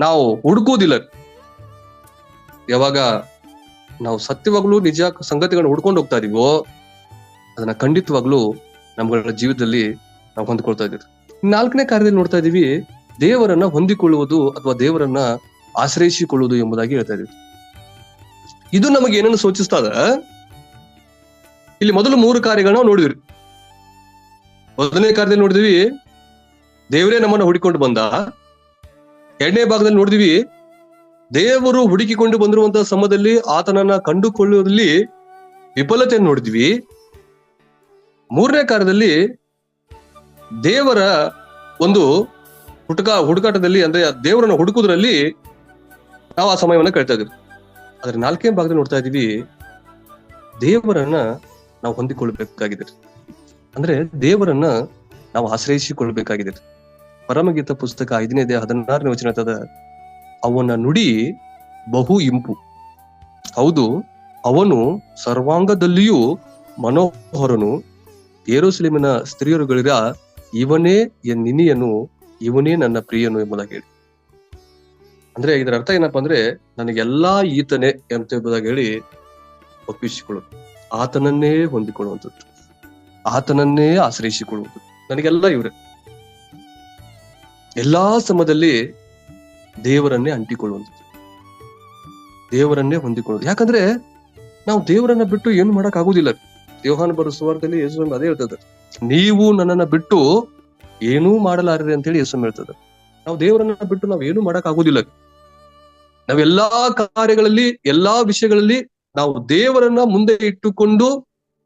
ನಾವು ಹುಡುಕೋದಿಲ್ಲ. ಯಾವಾಗ ನಾವು ಸತ್ಯವಾಗ್ಲೂ ನಿಜ ಸಂಗತಿಗಳನ್ನ ಹುಡ್ಕೊಂಡು ಹೋಗ್ತಾ ಇದೀವೋ ಅದನ್ನ ಖಂಡಿತವಾಗ್ಲೂ ನಮ್ಗಳ ಜೀವಿತದಲ್ಲಿ ನಾವು ಹೊಂದ್ಕೊಳ್ತಾ ಇದೀವಿ. 4ನೇ ಕಾರ್ಯದಲ್ಲಿ ನೋಡ್ತಾ ಇದೀವಿ, ದೇವರನ್ನ ಹೊಂದಿಕೊಳ್ಳುವುದು ಅಥವಾ ದೇವರನ್ನ ಆಶ್ರಯಿಸಿಕೊಳ್ಳುವುದು ಎಂಬುದಾಗಿ ಹೇಳ್ತಾ ಇದೀವಿ. ಇದು ನಮಗೆ ಏನನ್ನು ಸೂಚಿಸ್ತದ? ಇಲ್ಲಿ ಮೊದಲು 3 ಕಾರ್ಯಗಳನ್ನ ನಾವು ನೋಡಿದ್ವಿ. 1ನೇ ಕಾರ್ಯದಲ್ಲಿ ನೋಡಿದ್ವಿ ದೇವರೇ ನಮ್ಮನ್ನ ಹುಡುಕಿಕೊಂಡು ಬಂದ. 2ನೇ ಭಾಗದಲ್ಲಿ ನೋಡಿದ್ವಿ ದೇವರು ಹುಡುಕಿಕೊಂಡು ಬಂದಿರುವಂತಹ ಸಮಯದಲ್ಲಿ ಆತನನ್ನ ಕಂಡುಕೊಳ್ಳುವುದಲ್ಲಿ ವಿಫಲತೆಯನ್ನು ನೋಡಿದ್ವಿ. 3ನೇ ಕಾರ್ಯದಲ್ಲಿ ದೇವರ ಒಂದು ಹುಡುಕಾಟದಲ್ಲಿ, ಅಂದ್ರೆ ದೇವರನ್ನ ಹುಡುಕುವುದರಲ್ಲಿ ನಾವು ಆ ಸಮಯವನ್ನ ಕಳ್ತಾ ಇದ್ವಿ. ಆದ್ರೆ 4ನೇ ಭಾಗದಲ್ಲಿ ನೋಡ್ತಾ ಇದೀವಿ ದೇವರನ್ನ ನಾವು ಹೊಂದಿಕೊಳ್ಬೇಕಾಗಿದೆ, ಅಂದ್ರೆ ದೇವರನ್ನ ನಾವು ಆಶ್ರಯಿಸಿಕೊಳ್ಬೇಕಾಗಿದೆ. ಪರಮಗೀತ ಪುಸ್ತಕ 5ನೇ ಅಧ್ಯಾಯ 16ನೇ ವಚನ ಹೇಳ್ತದ, ಅವನ ನುಡಿ ಬಹು ಇಂಪು, ಹೌದು ಅವನು ಸರ್ವಾಂಗದಲ್ಲಿಯೂ ಮನೋಹರನು, ಯೆರೂಸಲೇಮಿನ ಸ್ತ್ರೀಯರುಗಳಿರ ಇವನೇ ನಿನಿಯನು, ಇವನೇ ನನ್ನ ಪ್ರಿಯನು ಎಂಬುದಾಗಿ ಹೇಳಿ. ಅಂದ್ರೆ ಇದರ ಅರ್ಥ ಏನಪ್ಪಾ ಅಂದ್ರೆ ನನಗೆಲ್ಲಾ ಈತನೇ ಎಂಬುದಾಗಿ ಹೇಳಿ ಒಪ್ಪಿಸಿಕೊಳ್ಳುವುದು, ಆತನನ್ನೇ ಹೊಂದಿಕೊಳ್ಳುವಂಥದ್ದು, ಆತನನ್ನೇ ಆಶ್ರಯಿಸಿಕೊಳ್ಳುವುದು. ನನಗೆಲ್ಲ ಇವ್ರೆ. ಎಲ್ಲಾ ಸಮಯದಲ್ಲಿ ದೇವರನ್ನೇ ಅಂಟಿಕೊಳ್ಳುವಂಥದ್ದು, ದೇವರನ್ನೇ ಹೊಂದಿಕೊಳ್ಳುವುದು. ಯಾಕಂದ್ರೆ ನಾವು ದೇವರನ್ನ ಬಿಟ್ಟು ಏನು ಮಾಡಕ್ ಆಗುದಿಲ್ಲ. ಯೋಹಾನ ಬರೆದ ಸುವಾರ್ತೆಯಲ್ಲಿ ಯೇಸು ಅದೇ ಹೇಳ್ತದೆ, ನೀವು ನನ್ನನ್ನ ಬಿಟ್ಟು ಏನೂ ಮಾಡಲಾರದೆ ಅಂತ ಹೇಳಿ ಯೇಸು ಹೇಳ್ತದೆ. ನಾವು ದೇವರನ್ನ ಬಿಟ್ಟು ನಾವು ಏನು ಮಾಡಕ್ ಆಗುದಿಲ್ಲ. ನಾವೆಲ್ಲಾ ಕಾರ್ಯಗಳಲ್ಲಿ, ಎಲ್ಲಾ ವಿಷಯಗಳಲ್ಲಿ ನಾವು ದೇವರನ್ನ ಮುಂದೆ ಇಟ್ಟುಕೊಂಡು,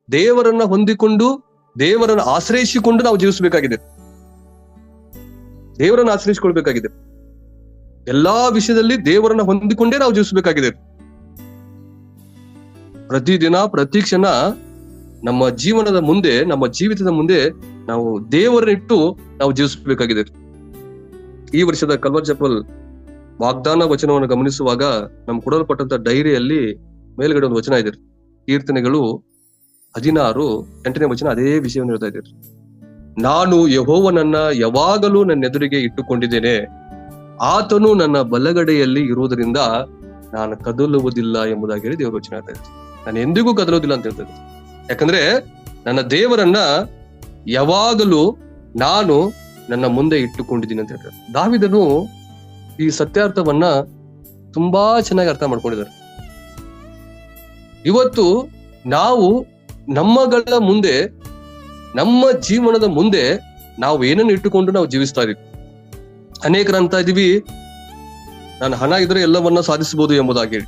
ದೇವರನ್ನ ಹೊಂದಿಕೊಂಡು, ದೇವರನ್ನ ಆಶ್ರಯಿಸಿಕೊಂಡು ನಾವು ಜೀವಿಸಬೇಕಾಗಿದೆ. ದೇವರನ್ನ ಆಶ್ರಯಿಸಿಕೊಳ್ಬೇಕಾಗಿದೆ. ಎಲ್ಲಾ ವಿಷಯದಲ್ಲಿ ದೇವರನ್ನ ಹೊಂದಿಕೊಂಡೇ ನಾವು ಜೀವಿಸಬೇಕಾಗಿದೆ. ಪ್ರತಿದಿನ, ಪ್ರತಿ ಕ್ಷಣ ನಮ್ಮ ಜೀವನದ ಮುಂದೆ, ನಮ್ಮ ಜೀವಿತದ ಮುಂದೆ ನಾವು ದೇವರನ್ನಿಟ್ಟು ನಾವು ಜೀವಿಸಬೇಕಾಗಿದೆ. ಈ ವರ್ಷದ ಕಲ್ವರ್ ಚಪಲ್ ವಾಗ್ದಾನ ವಚನವನ್ನು ಗಮನಿಸುವಾಗ ನಮ್ಗೆ ಕೊಡಲ್ಪಟ್ಟಂತ ಡೈರಿಯಲ್ಲಿ ಮೇಲ್ಗಡೆ ಒಂದು ವಚನ ಇದೆ. ಕೀರ್ತನೆಗಳು 16:8ನೇ ವಚನ ಅದೇ ವಿಷಯವನ್ನು ಹೇಳ್ತಾ ಇದ್ದೀರಿ. ನಾನು ಯೆಹೋವನನ್ನ ಯಾವಾಗಲೂ ನನ್ನ ಎದುರಿಗೆ ಇಟ್ಟುಕೊಂಡಿದ್ದೇನೆ, ಆತನು ನನ್ನ ಬಲಗಡೆಯಲ್ಲಿ ಇರುವುದರಿಂದ ನಾನು ಕದಲುವುದಿಲ್ಲ ಎಂಬುದಾಗಿ ಹೇಳಿ ದೇವರ ವಚನ ಹೇಳ್ತಾ ಇದ್ದಾರೆ. ನಾನು ಎಂದಿಗೂ ಕದಲುವುದಿಲ್ಲ ಅಂತ ಹೇಳ್ತಾ ಇದ್ದೀನಿ. ಯಾಕಂದ್ರೆ ನನ್ನ ದೇವರನ್ನ ಯಾವಾಗಲೂ ನಾನು ನನ್ನ ಮುಂದೆ ಇಟ್ಟುಕೊಂಡಿದ್ದೀನಿ ಅಂತ ಹೇಳ್ತಾರೆ. ದಾವೀದನು ಈ ಸತ್ಯಾರ್ಥವನ್ನ ತುಂಬಾ ಚೆನ್ನಾಗಿ ಅರ್ಥ ಮಾಡ್ಕೊಂಡಿದ್ದಾರೆ. ಇವತ್ತು ನಾವು ನಮ್ಮಗಳ ಮುಂದೆ, ನಮ್ಮ ಜೀವನದ ಮುಂದೆ ನಾವು ಏನನ್ನು ಇಟ್ಟುಕೊಂಡು ನಾವು ಜೀವಿಸ್ತಾ ಇದೀವಿ. ಅನೇಕರು ಅಂತ ಇದೀವಿ, ನಾನು ಹಣ ಇದ್ರೆ ಎಲ್ಲವನ್ನ ಸಾಧಿಸಬಹುದು ಎಂಬುದಾಗಿ ಹೇಳಿ.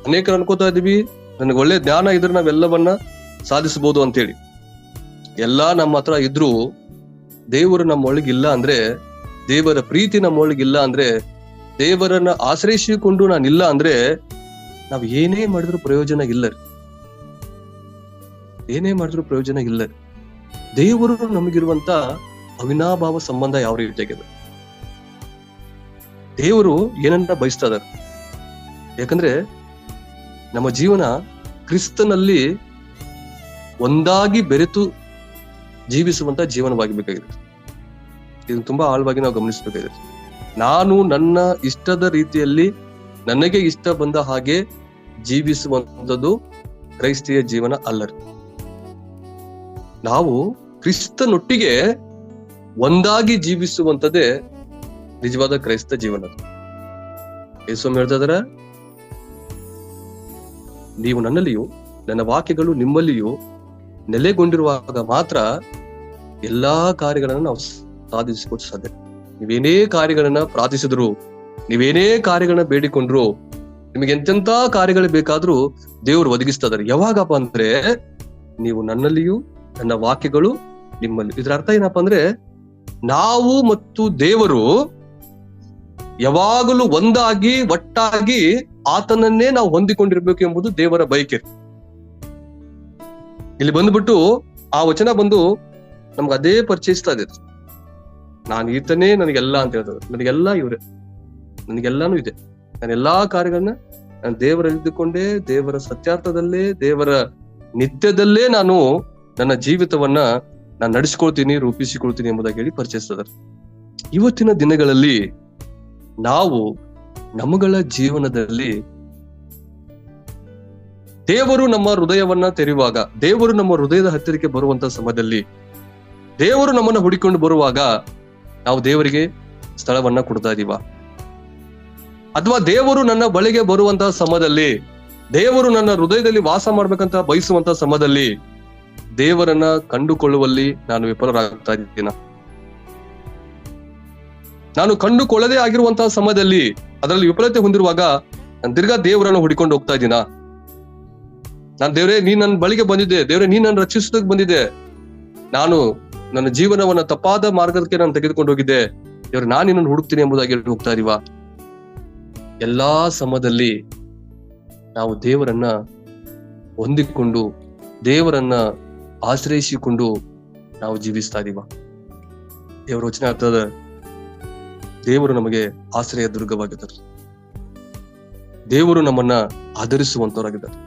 ಅನೇಕರು ಅನ್ಕೋತಾ ಇದೀವಿ ನನಗೆ ಒಳ್ಳೆ ಜ್ಞಾನ ಇದ್ರೆ ನಾವೆಲ್ಲವನ್ನ ಸಾಧಿಸಬಹುದು ಅಂತೇಳಿ. ಎಲ್ಲಾ ನಮ್ಮ ಹತ್ರ ಇದ್ರು ದೇವರು ನಮ್ಮ ಒಳಗಿಲ್ಲ ಅಂದ್ರೆ, ದೇವರ ಪ್ರೀತಿ ನಮ್ಮ ಒಳಗಿಲ್ಲ ಅಂದ್ರೆ, ದೇವರನ್ನ ಆಶ್ರಯಿಸಿಕೊಂಡು ನಾನಿಲ್ಲ ಅಂದ್ರೆ ನಾವ್ ಏನೇ ಮಾಡಿದ್ರು ಪ್ರಯೋಜನ ಇಲ್ಲ. ಏನೇ ಮಾಡಿದ್ರು ಪ್ರಯೋಜನ ಇಲ್ಲ. ದೇವರು ನಮಗಿರುವಂತ ಅವಿನಾಭಾವ ಸಂಬಂಧ ಯಾವ ರೀತಿಯಾಗಿದೆ. ದೇವರು ಏನನ್ನ ಬಯಸ್ತಾ ಇದ್ದಾರೆ, ಯಾಕಂದ್ರೆ ನಮ್ಮ ಜೀವನ ಕ್ರಿಸ್ತನಲ್ಲಿ ಒಂದಾಗಿ ಬೆರೆತು ಜೀವಿಸುವಂತ ಜೀವನವಾಗಿರ್ಬೇಕಾಗಿದೆ. ಇದನ್ನು ತುಂಬಾ ಆಳವಾಗಿ ನಾವು ಗಮನಿಸಬೇಕಾಗಿದೆ. ನಾನು ನನ್ನ ಇಷ್ಟದ ರೀತಿಯಲ್ಲಿ ನನಗೆ ಇಷ್ಟ ಬಂದ ಹಾಗೆ ಜೀವಿಸುವಂಥದ್ದು ಕ್ರೈಸ್ತಿಯ ಜೀವನ ಅಲ್ಲ. ನಾವು ಕ್ರಿಸ್ತನೊಟ್ಟಿಗೆ ಒಂದಾಗಿ ಜೀವಿಸುವಂಥದ್ದೇ ನಿಜವಾದ ಕ್ರೈಸ್ತ ಜೀವನ. ಯೇಸು ಹೇಳ್ತಾ ಇದಾರೆ, ನೀವು ನನ್ನಲ್ಲಿಯೂ ನನ್ನ ವಾಕ್ಯಗಳು ನಿಮ್ಮಲ್ಲಿಯೂ ನೆಲೆಗೊಂಡಿರುವಾಗ ಮಾತ್ರ ಎಲ್ಲಾ ಕಾರ್ಯಗಳನ್ನ ನಾವು ಸಾಧಿಸಿಕೊಟ್ಟು ಸಾಧ್ಯ. ನೀವೇನೇ ಕಾರ್ಯಗಳನ್ನ ಪ್ರಾರ್ಥಿಸಿದ್ರು, ನೀವೇನೇ ಕಾರ್ಯಗಳನ್ನ ಬೇಡಿಕೊಂಡ್ರು, ನಿಮಗೆ ಎಂತೆಂತ ಕಾರ್ಯಗಳು ಬೇಕಾದ್ರೂ ದೇವರು ಒದಗಿಸ್ತಾ ಇದಾರೆ. ಯಾವಾಗಪ್ಪ ಅಂದ್ರೆ ನೀವು ನನ್ನಲ್ಲಿಯೂ ನನ್ನ ವಾಕ್ಯಗಳು ನಿಮ್ಮಲ್ಲಿ. ಇದ್ರ ಅರ್ಥ ಏನಪ್ಪಾ ಅಂದ್ರೆ, ನಾವು ಮತ್ತು ದೇವರು ಯಾವಾಗಲೂ ಒಂದಾಗಿ ಒಟ್ಟಾಗಿ ಆತನನ್ನೇ ನಾವು ಹೊಂದಿಕೊಂಡಿರ್ಬೇಕು ಎಂಬುದು ದೇವರ ಬಯಕೆ. ಇಲ್ಲಿ ಬಂದ್ಬಿಟ್ಟು ಆ ವಚನ ಬಂದು ನಮ್ಗೆ ಅದೇ ಪರಿಚಯಿಸ್ತಾ ಇದೆ. ನಾನು ಈತನೇ ನನಗೆಲ್ಲ ಅಂತ ಹೇಳ್ತಾರೆ. ನನಗೆಲ್ಲ ಇವ್ರೆ, ನನಗೆಲ್ಲಾನು ಇದೆ. ನಾನು ಎಲ್ಲಾ ಕಾರ್ಯಗಳನ್ನ ನಾನು ದೇವರಲ್ಲಿದ್ದುಕೊಂಡೇ, ದೇವರ ಸತ್ಯಾರ್ಥದಲ್ಲೇ, ದೇವರ ನಿತ್ಯದಲ್ಲೇ ನಾನು ನನ್ನ ಜೀವಿತವನ್ನ ನಾನು ನಡೆಸ್ಕೊಳ್ತೀನಿ, ರೂಪಿಸಿಕೊಳ್ತೀನಿ ಎಂಬುದಾಗಿ ಹೇಳಿ ಪರಿಚಯಿಸ್ತದ. ಇವತ್ತಿನ ದಿನಗಳಲ್ಲಿ ನಾವು ನಮ್ಮಗಳ ಜೀವನದಲ್ಲಿ ದೇವರು ನಮ್ಮ ಹೃದಯವನ್ನ ತೆರೆಯುವಾಗ, ದೇವರು ನಮ್ಮ ಹೃದಯದ ಹತ್ತಿರಕ್ಕೆ ಬರುವಂತ ಸಮಯದಲ್ಲಿ, ದೇವರು ನಮ್ಮನ್ನ ಹುಡಿಕೊಂಡು ಬರುವಾಗ ನಾವು ದೇವರಿಗೆ ಸ್ಥಳವನ್ನ ಕೊಡ್ತಾ ಇದೀವ? ಅಥವಾ ದೇವರು ನನ್ನ ಬಳಿಗೆ ಬರುವಂತಹ ಸಮಯದಲ್ಲಿ, ದೇವರು ನನ್ನ ಹೃದಯದಲ್ಲಿ ವಾಸ ಮಾಡ್ಬೇಕಂತ ಬಯಸುವಂತ ಸಮಯದಲ್ಲಿ ದೇವರನ್ನ ಕಂಡುಕೊಳ್ಳುವಲ್ಲಿ ನಾನು ವಿಫಲರಾಗ್ತಾ ಇದ್ದೀನ? ನಾನು ಕಂಡುಕೊಳ್ಳದೇ ಆಗಿರುವಂತಹ ಸಮಯದಲ್ಲಿ ಅದರಲ್ಲಿ ವಿಫಲತೆ ಹೊಂದಿರುವಾಗ ನಾನು ತಿರ್ಗಾ ದೇವರನ್ನ ಹುಡಿಕೊಂಡು ಹೋಗ್ತಾ ಇದ್ದೀನ? ನಾನು ದೇವರೇ ನೀ ನನ್ನ ಬಳಿಗೆ ಬಂದಿದ್ದೆ, ದೇವರೇ ನೀ ನನ್ನ ರಕ್ಷಿಸೋದಕ್ಕೆ ಬಂದಿದ್ದೆ, ನಾನು ನನ್ನ ಜೀವನವನ್ನ ತಪ್ಪಾದ ಮಾರ್ಗಕ್ಕೆ ನಾನು ತೆಗೆದುಕೊಂಡು ಹೋಗಿದ್ದೆ, ದೇವ್ರೆ ನಾನು ನಿನ್ನನ್ನು ಹುಡುಕ್ತೀನಿ ಎಂಬುದಾಗಿ ಹೋಗ್ತಾ ಇದೀವ? ಎಲ್ಲಾ ಸಮಯದಲ್ಲಿ ನಾವು ದೇವರನ್ನ ಹೊಂದಿಕೊಂಡು, ದೇವರನ್ನ ಆಶ್ರಯಿಸಿಕೊಂಡು ನಾವು ಜೀವಿಸ್ತಾ ಇದೀವ? ದೇವರ ವಚನ ಆಗ್ತದ, ದೇವರು ನಮಗೆ ಆಶ್ರಯ ದುರ್ಗವಾಗಿದ್ದಾರೆ, ದೇವರು ನಮ್ಮನ್ನ ಆಧರಿಸುವಂತವರಾಗಿದ್ದಾರೆ,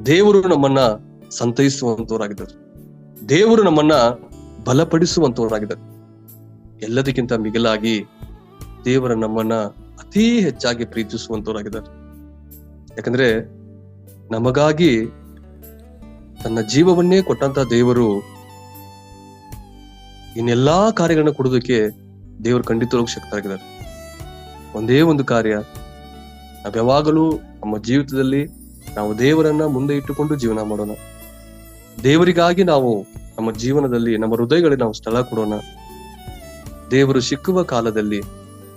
ದೇವರು ನಮ್ಮನ್ನ ಸಂತೈಸುವಂತವರಾಗಿದ್ದಾರೆ, ದೇವರು ನಮ್ಮನ್ನ ಬಲಪಡಿಸುವಂತವರಾಗಿದ್ದಾರೆ. ಎಲ್ಲದಕ್ಕಿಂತ ಮಿಗಿಲಾಗಿ ದೇವರ ನಮ್ಮನ್ನ ಅತಿ ಹೆಚ್ಚಾಗಿ ಪ್ರೀತಿಸುವಂತವರಾಗಿದ್ದಾರೆ. ಯಾಕಂದ್ರೆ ನಮಗಾಗಿ ತನ್ನ ಜೀವವನ್ನೇ ಕೊಟ್ಟಂತ ದೇವರು ಇನ್ನೆಲ್ಲಾ ಕಾರ್ಯಗಳನ್ನ ಕೊಡೋದಕ್ಕೆ ದೇವರು ಖಂಡಿತವಾಗಿ ಶಕ್ತರಾಗಿದ್ದಾರೆ. ಒಂದೇ ಒಂದು ಕಾರ್ಯ, ನಾವ್ ಯಾವಾಗಲೂ ನಮ್ಮ ಜೀವಿತದಲ್ಲಿ ನಾವು ದೇವರನ್ನ ಮುಂದೆ ಇಟ್ಟುಕೊಂಡು ಜೀವನ ಮಾಡೋಣ. ದೇವರಿಗಾಗಿ ನಾವು ನಮ್ಮ ಜೀವನದಲ್ಲಿ, ನಮ್ಮ ಹೃದಯಗಳಲ್ಲಿ ನಾವು ಸ್ಥಳ ಕೊಡೋಣ. ದೇವರು ಸಿಕ್ಕುವ ಕಾಲದಲ್ಲಿ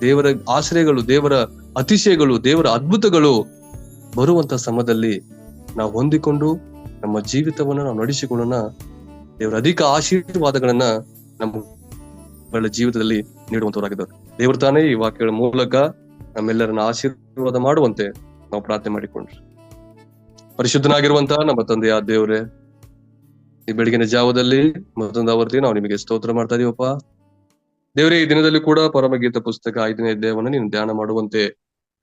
ದೇವರ ಆಶ್ರಯಗಳು, ದೇವರ ಅತಿಶಯಗಳು, ದೇವರ ಅದ್ಭುತಗಳು ಬರುವಂತ ಸಮಯದಲ್ಲಿ ನಾವು ಹೊಂದಿಕೊಂಡು ನಮ್ಮ ಜೀವಿತವನ್ನ ನಾವು ನಡೆಸಿಕೊಳ್ಳೋಣ. ದೇವರ ಅಧಿಕ ಆಶೀರ್ವಾದಗಳನ್ನ ನಮ್ಮ ಜೀವಿತದಲ್ಲಿ ನೀಡುವಂತವರಾಗಿದ್ದಾರೆ. ದೇವರು ತಾನೇ ಈ ವಾಕ್ಯಗಳ ಮೂಲಕ ನಮ್ಮೆಲ್ಲರನ್ನ ಆಶೀರ್ವಾದ ಮಾಡುವಂತೆ ನಾವು ಪ್ರಾರ್ಥನೆ ಮಾಡಿಕೊಂಡ್ರಿ. ಪರಿಶುದ್ಧನಾಗಿರುವಂತಹ ನಮ್ಮ ತಂದೆಯ ದೇವರೇ, ಈ ಬೆಳಗಿನ ಜಾವದಲ್ಲಿ ಮತ್ತೊಂದು ಆವರ್ತಿ ನಾವು ನಿಮಗೆ ಸ್ತೋತ್ರ ಮಾಡ್ತಾ ಇದೀವಪ್ಪ. ದೇವರೇ, ಈ ದಿನದಲ್ಲಿ ಕೂಡ ಪರಮಗೀತ ಪುಸ್ತಕ 5ನೇ ಅಧ್ಯಾಯವನ್ನ ನೀನು ಧ್ಯಾನ ಮಾಡುವಂತೆ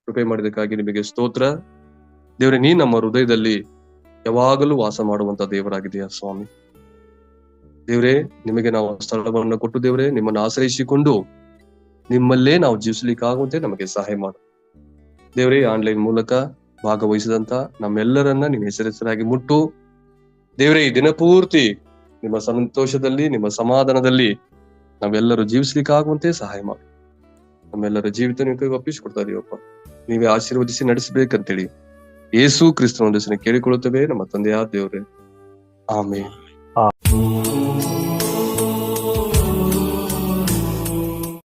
ಕೃಪೆ ಮಾಡಿದಕ್ಕಾಗಿ ನಿಮಗೆ ಸ್ತೋತ್ರ. ದೇವರೇ, ನೀ ನಮ್ಮ ಹೃದಯದಲ್ಲಿ ಯಾವಾಗಲೂ ವಾಸ ಮಾಡುವಂತ ದೇವರಾಗಿದೆಯಾ ಸ್ವಾಮಿ. ದೇವರೇ, ನಿಮಗೆ ನಾವು ಸ್ಥಳವನ್ನು ಕೊಟ್ಟು ದೇವರೇ ನಿಮ್ಮನ್ನು ಆಶ್ರಯಿಸಿಕೊಂಡು ನಿಮ್ಮಲ್ಲೇ ನಾವು ಜೀವಿಸಲಿಕ್ಕಾಗುವಂತೆ ನಮಗೆ ಸಹಾಯ ಮಾಡು. ದೇವರೇ, ಆನ್ಲೈನ್ ಮೂಲಕ ಭಾಗವಹಿಸಿದಂತ ನಮ್ಮೆಲ್ಲರನ್ನ ನಿನ್ನ ಹೆಸರಾಗಿ ಮುಟ್ಟು ದೇವರೇ, ಈ ದಿನಪೂರ್ತಿ ನಿಮ್ಮ ಸಂತೋಷದಲ್ಲಿ, ನಿಮ್ಮ ಸಮಾಧಾನದಲ್ಲಿ ನಾವೆಲ್ಲರೂ ಜೀವಿಸ್ಲಿಕ್ಕಾಗುವಂತೆ ಸಹಾಯ ಮಾಡಿ. ನಮ್ಮೆಲ್ಲರ ಜೀವಿತ ನೀವು ಒಪ್ಪಿಸಿಕೊಡ್ತಾ ಇದೀವಪ್ಪ. ನೀವೇ ಆಶೀರ್ವದಿಸಿ ನಡೆಸಬೇಕಂತೇಳಿ ಯೇಸು ಕ್ರಿಸ್ತನ ಹೆಸರಿನಲ್ಲಿ ಕೇಳಿಕೊಳ್ಳುತ್ತೇವೆ ನಮ್ಮ ತಂದೆಯ ದೇವರೇ, ಆಮೆನ್.